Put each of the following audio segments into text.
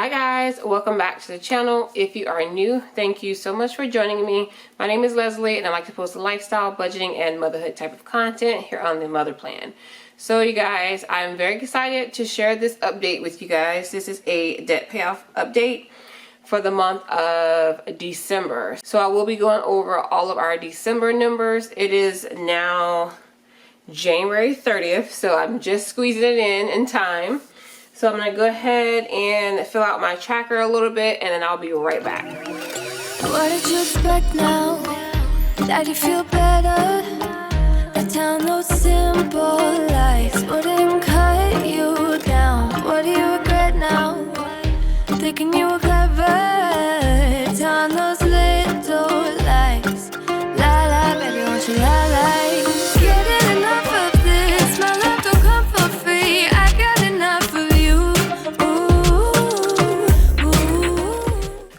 Hi guys, welcome back to the channel. If you are new, thank you so much for joining me. My name is Leslie and I like to post lifestyle, budgeting, and motherhood type of content here on the Mother Plan. So you guys, I'm very excited to share this update with you guys. This is a debt payoff update for the month of December. So I will be going over all of our December numbers. It is now January 30th, so I'm just squeezing it in time. So I'm going to go ahead and fill out my tracker a little bit and then I'll be right back. What did you expect now? That you feel better? A town those simple lies wouldn't cut you down. What do you regret now? Thinking you were clever. Telling those little lies. La la, baby, won't you la la? Getting enough of this. My love don't come for free. I got enough of you.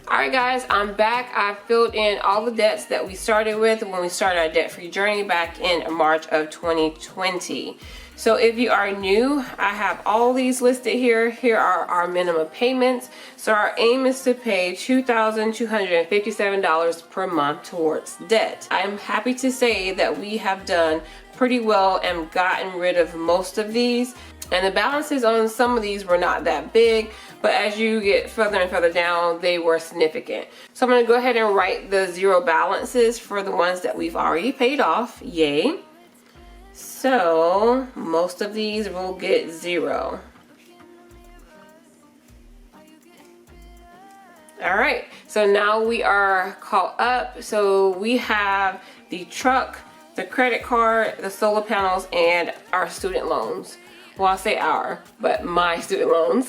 Alright guys, I'm back. I filled in all the debts that we started with when we started our debt-free journey back in March of 2020. So if you are new, I have all these listed here. Here are our minimum payments. So our aim is to pay $2,257 per month towards debt. I'm happy to say that we have done pretty well and gotten rid of most of these. And the balances on some of these were not that big, but as you get further and further down, they were significant. So I'm going to go ahead and write the zero balances for the ones that we've already paid off. Yay. So most of these will get zero. All right, so now we are caught up. So we have the truck, the credit card, the solar panels, and our student loans. Well, I say our, but my student loans.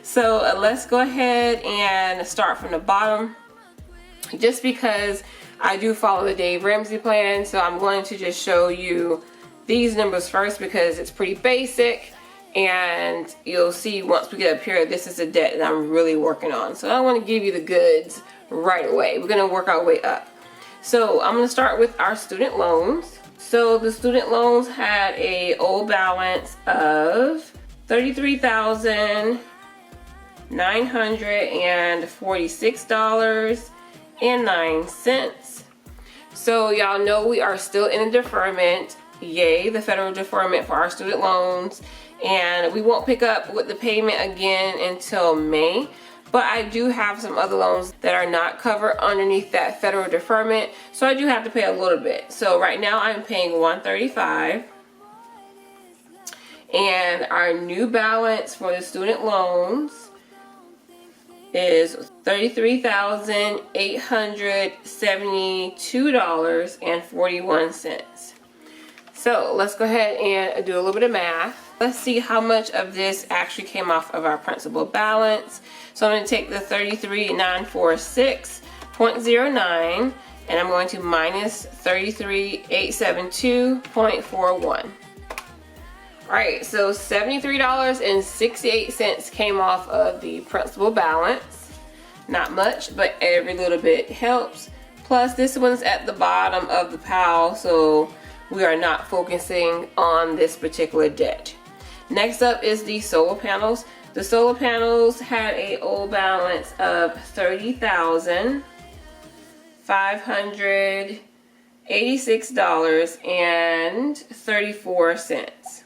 So let's go ahead and start from the bottom. Just because I do follow the Dave Ramsey plan, so I'm going to just show you these numbers first because it's pretty basic. And you'll see once we get up here, this is a debt that I'm really working on. So I don't want to give you the goods right away. We're going to work our way up. So I'm going to start with our student loans. So the student loans had a old balance of $33,946.09. So y'all know we are still in a deferment. Yay, the federal deferment for our student loans. And we won't pick up with the payment again until May. But I do have some other loans that are not covered underneath that federal deferment. So I do have to pay a little bit. So right now I'm paying $135. And our new balance for the student loans is $33,872.41. So let's go ahead and do a little bit of math. Let's see how much of this actually came off of our principal balance. So I'm going to take the 33,946.09 and I'm going to minus 33,872.41. Alright, so $73.68 came off of the principal balance. Not much, but every little bit helps. Plus this one's at the bottom of the pile, so we are not focusing on this particular debt. Next up is the solar panels. The solar panels had a old balance of $30,586.34.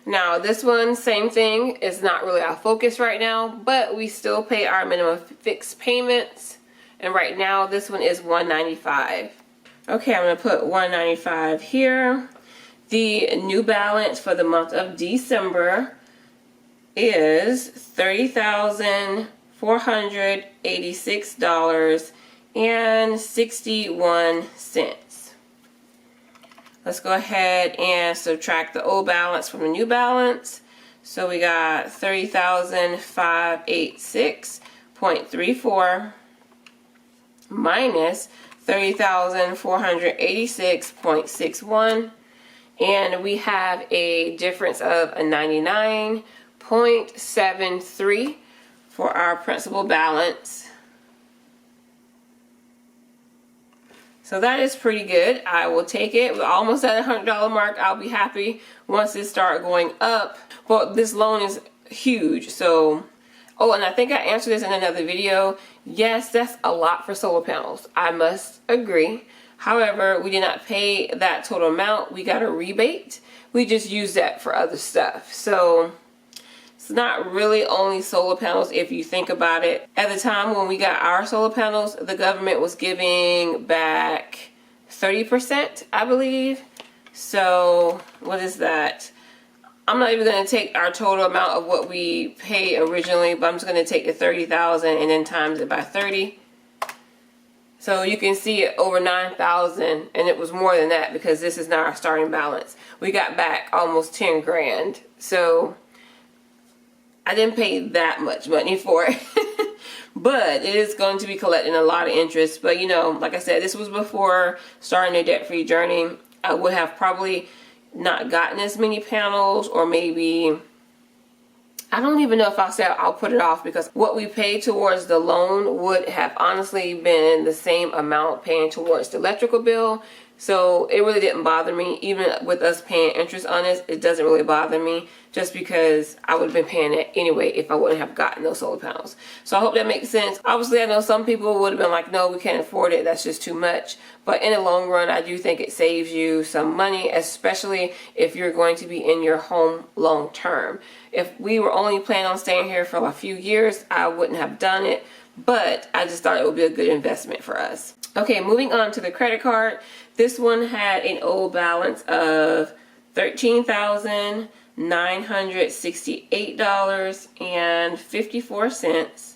Now this one, same thing, is not really our focus right now, but we still pay our minimum fixed payments. And right now this one is $195. Okay, I'm going to put $195 here. The new balance for the month of December is $30,486.61. Let's go ahead and subtract the old balance from the new balance. So we got $30,586.34 minus $30,486.61. And we have a difference of a 99.73 for our principal balance. So that is pretty good. I will take it. We're almost at the $100 mark. I'll be happy once it starts going up. But this loan is huge, so Oh, and I think I answered this in another video. Yes, that's a lot for solar panels. I must agree. However, we did not pay that total amount. We got a rebate. We just used that for other stuff. So it's not really only solar panels if you think about it. At the time when we got our solar panels, the government was giving back 30%, I believe. So what is that? I'm not even going to take our total amount of what we paid originally, but I'm just going to take the 30,000 and then times it by 30. So you can see it over 9,000, and it was more than that because this is not our starting balance. We got back almost 10 grand. So I didn't pay that much money for it. But it is going to be collecting a lot of interest. But you know, like I said, this was before starting a debt-free journey. I would have probably not gotten as many panels, or maybe I don't even know if I'll say I'll put it off, because what we paid towards the loan would have honestly been the same amount paying towards the electrical bill. So it really didn't bother me. Even with us paying interest on this, it doesn't really bother me, just because I would have been paying it anyway if I wouldn't have gotten those solar panels. So I hope that makes sense. Obviously, I know some people would have been like, no, we can't afford it. That's just too much. But in the long run, I do think it saves you some money, especially if you're going to be in your home long term. If we were only planning on staying here for a few years, I wouldn't have done it. But I just thought it would be a good investment for us. Okay, moving on to the credit card. This one had an old balance of $13,968.54.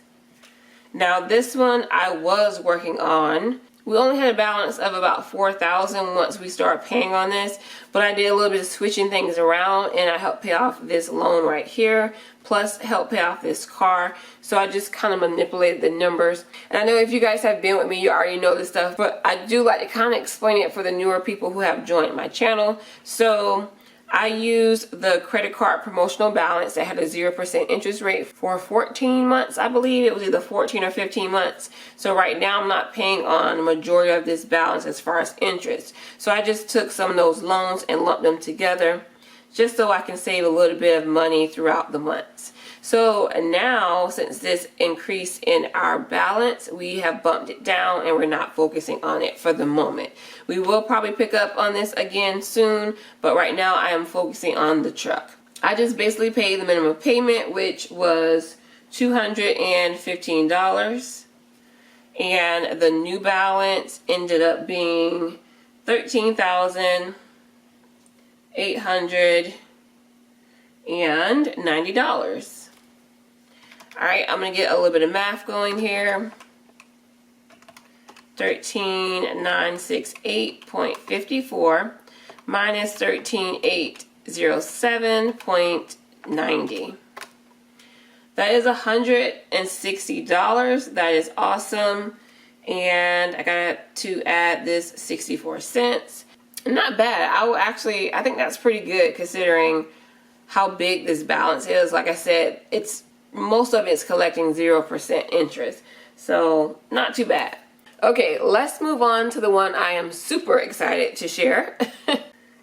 Now this one I was working on. We only had a balance of about $4,000 once we started paying on this, but I did a little bit of switching things around, and I helped pay off this loan right here, plus help pay off this car. So I just kind of manipulated the numbers. And I know if you guys have been with me, you already know this stuff, but I do like to kind of explain it for the newer people who have joined my channel. So I used the credit card promotional balance that had a 0% interest rate for 14 months, I believe. It was either 14 or 15 months. So right now I'm not paying on the majority of this balance as far as interest. So I just took some of those loans and lumped them together, just so I can save a little bit of money throughout the months. So now, since this increase in our balance, we have bumped it down and we're not focusing on it for the moment. We will probably pick up on this again soon, but right now I am focusing on the truck. I just basically paid the minimum payment, which was $215, and the new balance ended up being $13,890. Alright, I'm going to get a little bit of math going here. 13,968.54 minus 13,807.90. That is $160. That is awesome. And I got to add this 64 cents. Not bad. I think that's pretty good considering how big this balance is. Like I said, most of it's collecting 0% interest. So not too bad. Okay, let's move on to the one I am super excited to share.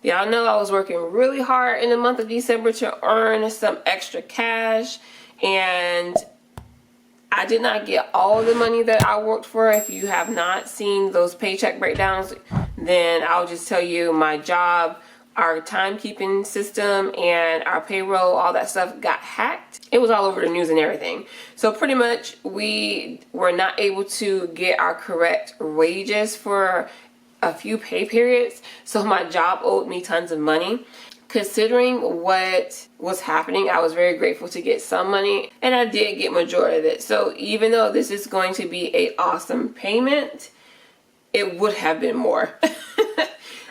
Y'all know I was working really hard in the month of December to earn some extra cash, and I did not get all the money that I worked for. If you have not seen those paycheck breakdowns, then I'll just tell you my job, our timekeeping system, and our payroll, all that stuff got hacked. It was all over the news and everything. So pretty much we were not able to get our correct wages for a few pay periods. So my job owed me tons of money. Considering what was happening, I was very grateful to get some money, and I did get majority of it. So even though this is going to be an awesome payment, it would have been more.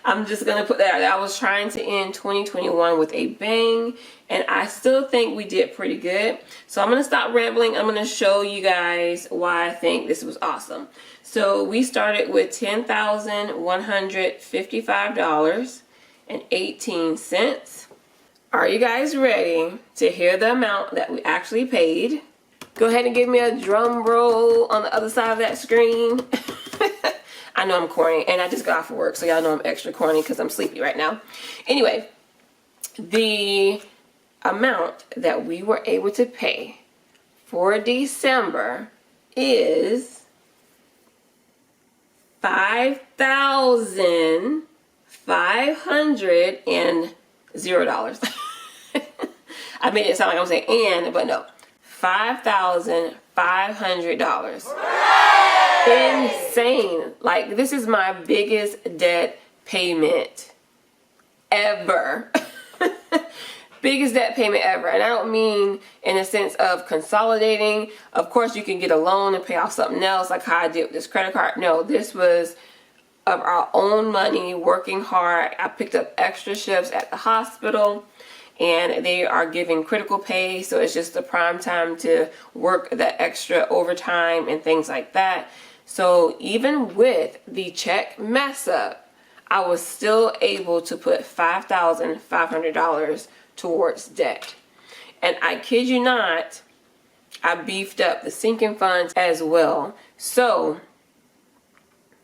I'm just going to put that out there. I was trying to end 2021 with a bang, and I still think we did pretty good. So I'm going to stop rambling. I'm going to show you guys why I think this was awesome. So we started with $10,155.18. Are you guys ready to hear the amount that we actually paid? Go ahead and give me a drum roll on the other side of that screen. I know I'm corny, and I just got off of work, so y'all know I'm extra corny because I'm sleepy right now. Anyway, the amount that we were able to pay for December is $5,500. I made it sound like I'm saying and, but no. $5,500. Insane. Like, this is my biggest debt payment ever. Biggest debt payment ever. And I don't mean in the sense of consolidating. Of course, you can get a loan and pay off something else, like how I did with this credit card. No, this was of our own money, working hard. I picked up extra shifts at the hospital, and they are giving critical pay, so it's just the prime time to work the extra overtime and things like that. So even with the check mess up, I was still able to put $5,500 towards debt. And I kid you not, I beefed up the sinking funds as well. So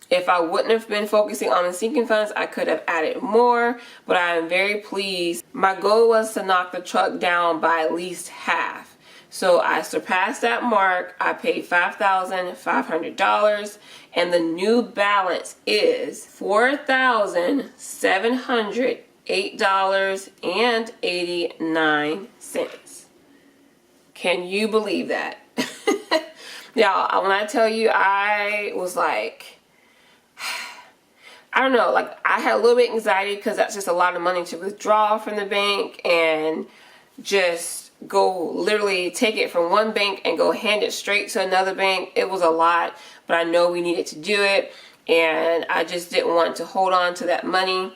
if I wouldn't have been focusing on the sinking funds, I could have added more, but I am very pleased. My goal was to knock the truck down by at least half. So I surpassed that mark. I paid $5,500, and the new balance is $4,708.89. Can you believe that? Y'all, when I tell you, I was like, I don't know, like I had a little bit of anxiety because that's just a lot of money to withdraw from the bank and just go literally take it from one bank and go hand it straight to another bank. It was a lot, but I know we needed to do it, and I just didn't want to hold on to that money,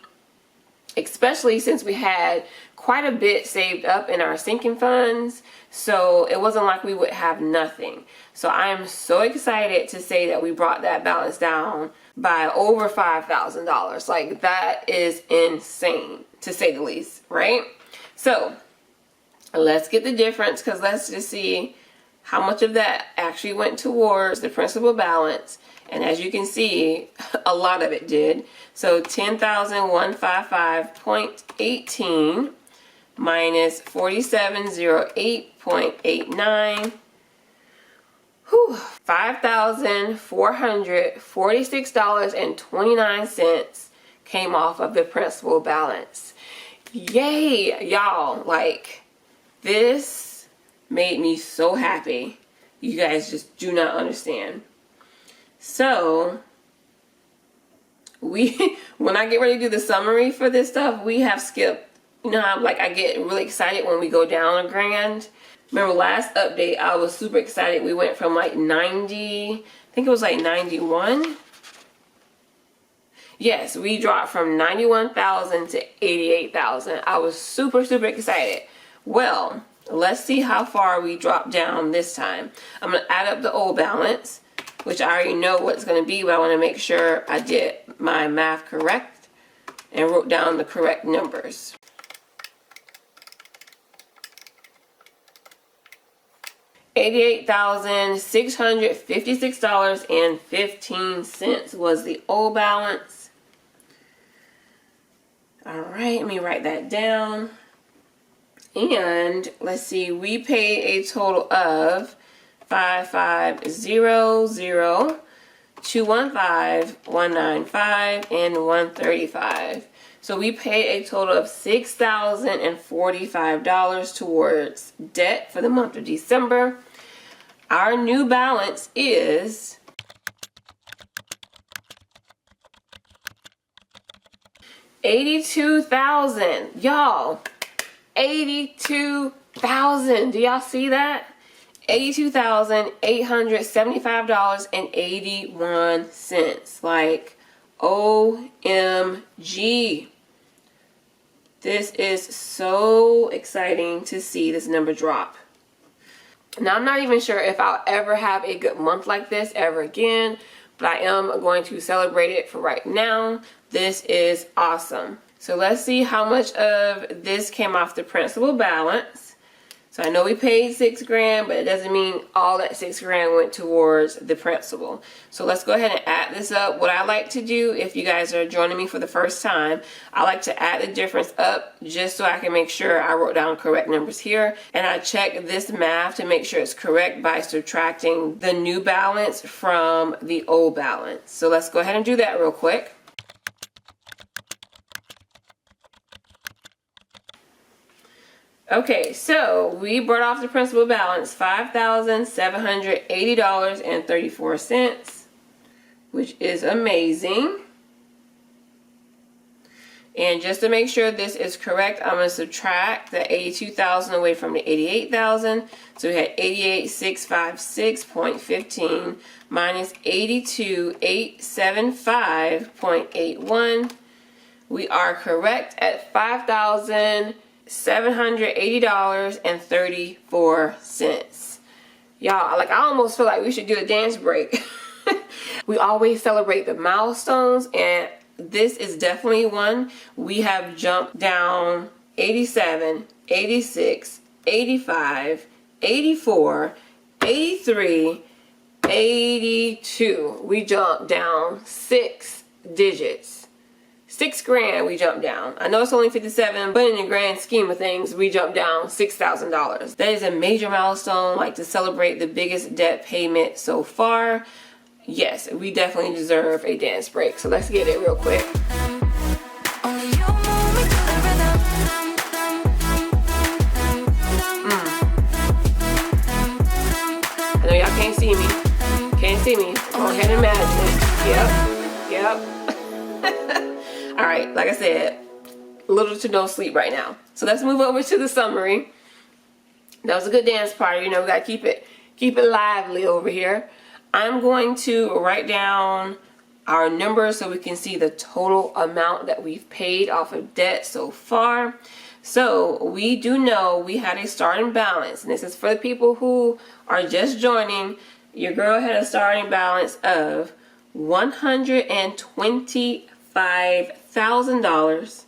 especially since we had quite a bit saved up in our sinking funds. So it wasn't like we would have nothing. So I am so excited to say that we brought that balance down by over $5,000. Like, that is insane, to say the least, right? So let's get the difference, because let's just see how much of that actually went towards the principal balance. And as you can see, a lot of it did. So 10,155.18 minus 4708.89. $5,446.29 came off of the principal balance. Yay, y'all. Like, this made me so happy. You guys just do not understand. So when I get ready to do the summary for this stuff, we have skipped. You know how like I get really excited when we go down a grand? Remember last update, I was super excited. We went from like 90, I think it was like 91. Yes, we dropped from 91,000 to 88,000. I was super, super excited. Well, let's see how far we dropped down this time. I'm going to add up the old balance, which I already know what it's going to be, but I want to make sure I did my math correct and wrote down the correct numbers. $88,656.15 was the old balance. All right, let me write that down. And let's see, we paid a total of $5,500, $215, $195, and $135. So we paid a total of $6,045 towards debt for the month of December. Our new balance is $82,000. Y'all, $82,000. Do y'all see that? $82,875.81. Like, OMG. This is so exciting to see this number drop. Now, I'm not even sure if I'll ever have a good month like this ever again, but I am going to celebrate it for right now. This is awesome. So let's see how much of this came off the principal balance. So I know we paid $6,000, but it doesn't mean all that $6,000 went towards the principal. So let's go ahead and add this up. What I like to do, if you guys are joining me for the first time, I like to add the difference up just so I can make sure I wrote down correct numbers here. And I check this math to make sure it's correct by subtracting the new balance from the old balance. So let's go ahead and do that real quick. Okay, so we brought off the principal balance $5,780.34, which is amazing. And just to make sure this is correct, I'm going to subtract the $82,000 away from the $88,000. So we had $88,656.15 minus $82,875.81. We are correct at $5,780.34. Y'all, like, I almost feel like we should do a dance break. We always celebrate the milestones, and this is definitely one. We have jumped down 87, 86, 85, 84, 83, 82. We jumped down 6 digits. $6,000 we jumped down. I know it's only 57, but in the grand scheme of things, we jumped down $6,000. That is a major milestone, like to celebrate the biggest debt payment so far. Yes, we definitely deserve a dance break. So let's get it real quick. I know y'all can't see me. Can't see me. Go ahead and imagine it. Yep. All right, like I said, little to no sleep right now. So let's move over to the summary. That was a good dance party. You know, we gotta keep it lively over here. I'm going to write down our numbers so we can see the total amount that we've paid off of debt so far. So we do know we had a starting balance, and this is for the people who are just joining. Your girl had a starting balance of $125,000.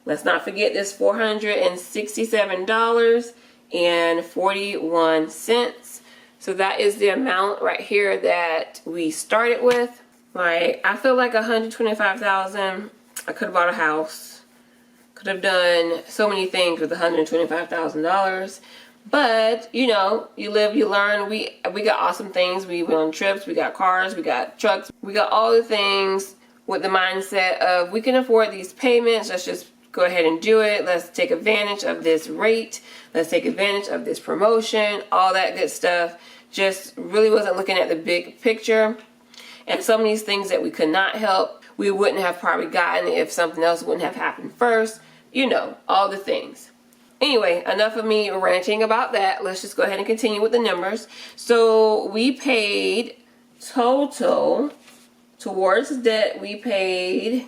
Let's not forget this $467.41. So that is the amount right here that we started with. Like, I feel like $125,000, I could have bought a house. Could have done so many things with $125,000. But, you know, you live, you learn. We got awesome things. We went on trips, we got cars, we got trucks. We got all the things with the mindset of we can afford these payments. Let's just go ahead and do it. Let's take advantage of this rate. Let's take advantage of this promotion, all that good stuff. Just really wasn't looking at the big picture. And some of these things that we could not help, we wouldn't have probably gotten if something else wouldn't have happened first. You know, all the things. Anyway, enough of me ranting about that. Let's just go ahead and continue with the numbers. So we paid total towards debt, we paid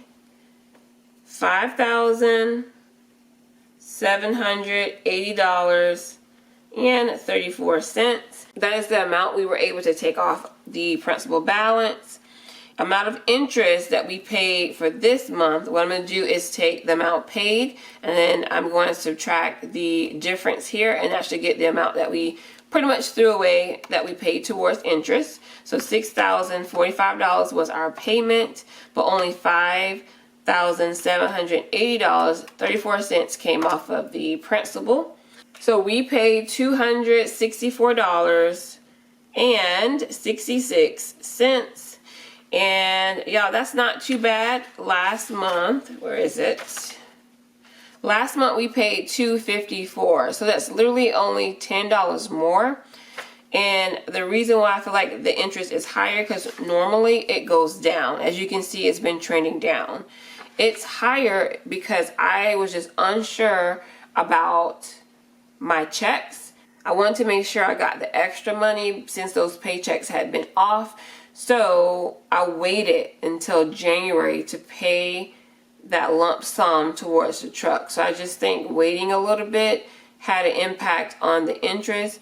$5,780.34. That is the amount we were able to take off the principal balance. Amount of interest that we paid for this month, what I'm going to do is take the amount paid, and then I'm going to subtract the difference here, and that should get the amount that we pretty much threw away that we paid towards interest. So $6,045 was our payment, but only $5,780.34 came off of the principal. So we paid $264.66. And y'all, that's not too bad. Last month, where is it? Last month we paid $254. So that's literally only $10 more. And the reason why I feel like the interest is higher, because normally it goes down. As you can see, it's been trending down. It's higher because I was just unsure about my checks. I wanted to make sure I got the extra money since those paychecks had been off. So I waited until January to pay that lump sum towards the truck. So I just think waiting a little bit had an impact on the interest,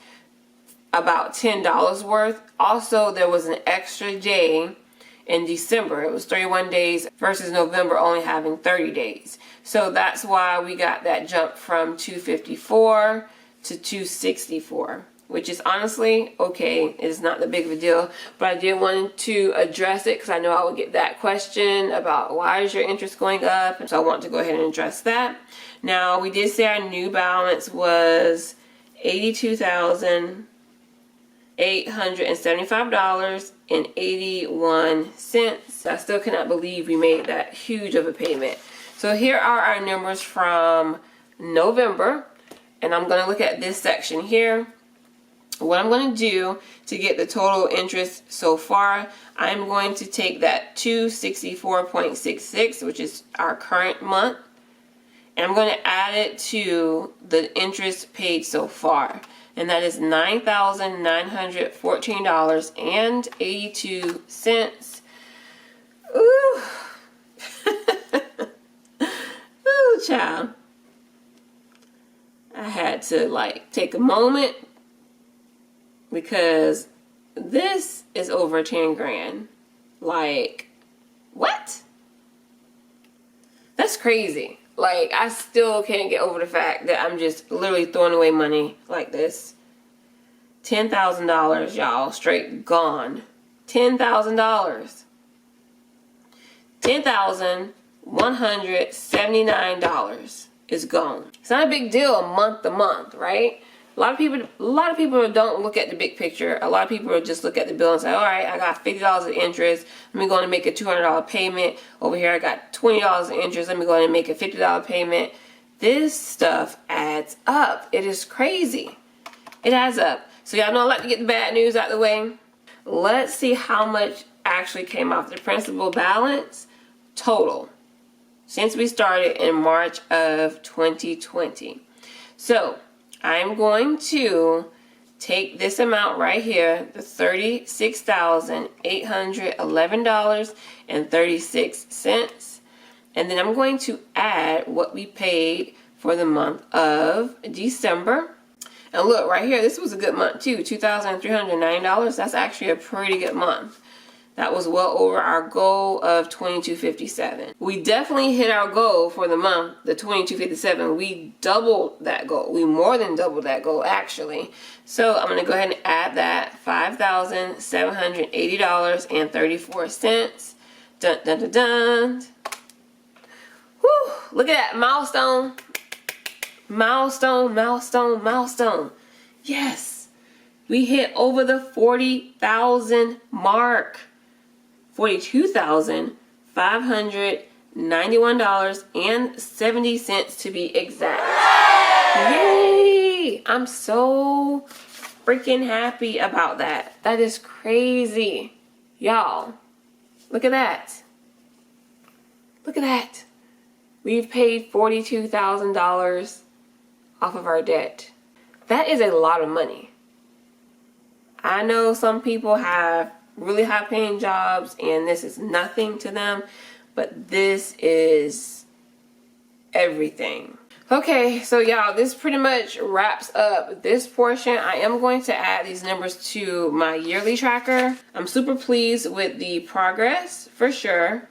about $10 worth. Also, there was an extra day in December. It was 31 days versus November only having 30 days. So that's why we got that jump from $254 to $264, which is honestly okay. It's not that big of a deal, but I did want to address it because I know I would get that question about why is your interest going up, so I want to go ahead and address that. Now, we did say our new balance was $82,875.81. I still cannot believe we made that huge of a payment. So here are our numbers from November, and I'm going to look at this section here. What I'm going to do to get the total interest so far, I'm going to take that 264.66, which is our current month, and I'm going to add it to the interest paid so far, and that is $9,914.82. Ooh. Ooh, child. I had to like take a moment because this is over 10 grand. Like, what? That's crazy. Like, I still can't get over the fact that I'm just literally throwing away money like this. $10,000, y'all, straight gone. $10,000. $10,179 is gone. It's not a big deal month to month, right? A lot of people don't look at the big picture. A lot of people just look at the bill and say, all right, I got $50 of interest. Let me go and make a $200 payment. Over here, I got $20 of interest. Let me go and make a $50 payment. This stuff adds up. It is crazy. It adds up. So y'all know I like to get the bad news out of the way. Let's see how much actually came off the principal balance total since we started in March of 2020. So I'm going to take this amount right here, the $36,811.36, and then I'm going to add what we paid for the month of December. And look, right here, this was a good month too, $2,309. That's actually a pretty good month. That was well over our goal of $22.57. We definitely hit our goal for the month, the $22.57. We doubled that goal. We more than doubled that goal, actually. So I'm going to go ahead and add that $5,780.34. Dun, dun, dun, dun. Whew, look at that milestone. Milestone, milestone, milestone. Yes, we hit over the 40,000 mark. $42,591.70 to be exact. Yay! I'm so freaking happy about that. That is crazy. Y'all, look at that. Look at that. We've paid $42,000 off of our debt. That is a lot of money. I know some people have really high paying jobs and this is nothing to them, but this is everything. Okay, so y'all, this pretty much wraps up this portion. I am going to add these numbers to my yearly tracker. I'm super pleased with the progress for sure.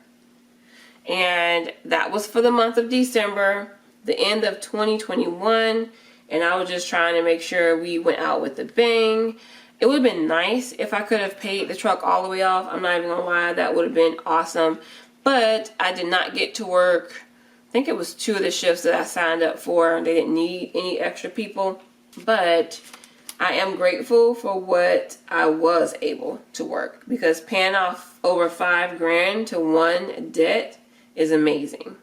And that was for the month of December, the end of 2021, and I was just trying to make sure we went out with a bang. It would have been nice if I could have paid the truck all the way off. I'm not even gonna lie, that would have been awesome. But I did not get to work. I think it was 2 of the shifts that I signed up for. They didn't need any extra people. But I am grateful for what I was able to work, because paying off over $5 grand to one debt is amazing.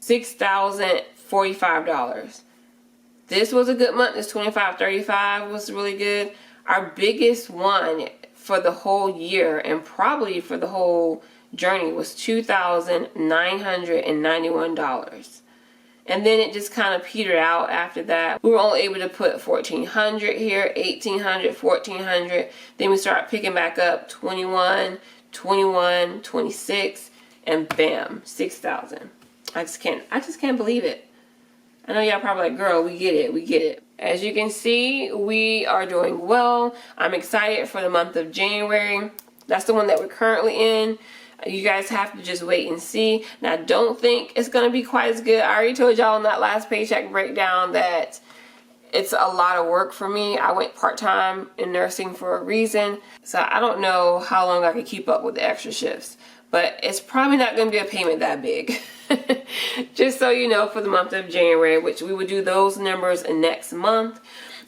$6,045. This was a good month. This $25.35 was really good. Our biggest one for the whole year and probably for the whole journey was $2,991. And then it just kind of petered out after that. We were only able to put $1,400 here, $1,800, $1,400. Then we started picking back up 21, 21, 26, and bam, 6,000. I just can't believe it. I know y'all probably like, girl, we get it, we get it. As you can see, we are doing well. I'm excited for the month of January. That's the one that we're currently in. You guys have to just wait and see. Now, I don't think it's going to be quite as good. I already told y'all in that last paycheck breakdown that it's a lot of work for me. I went part-time in nursing for a reason, so I don't know how long I could keep up with the extra shifts, but it's probably not going to be a payment that big. Just so you know, for the month of January, which we would do those numbers next month.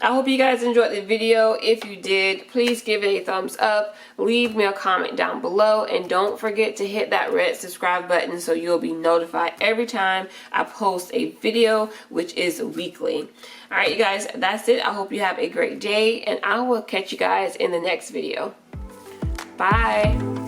I hope you guys enjoyed the video. If you did, please give it a thumbs up, leave me a comment down below, and don't forget to hit that red subscribe button so you'll be notified every time I post a video, which is weekly. Alright, you guys, that's it. I hope you have a great day, and I will catch you guys in the next video. Bye.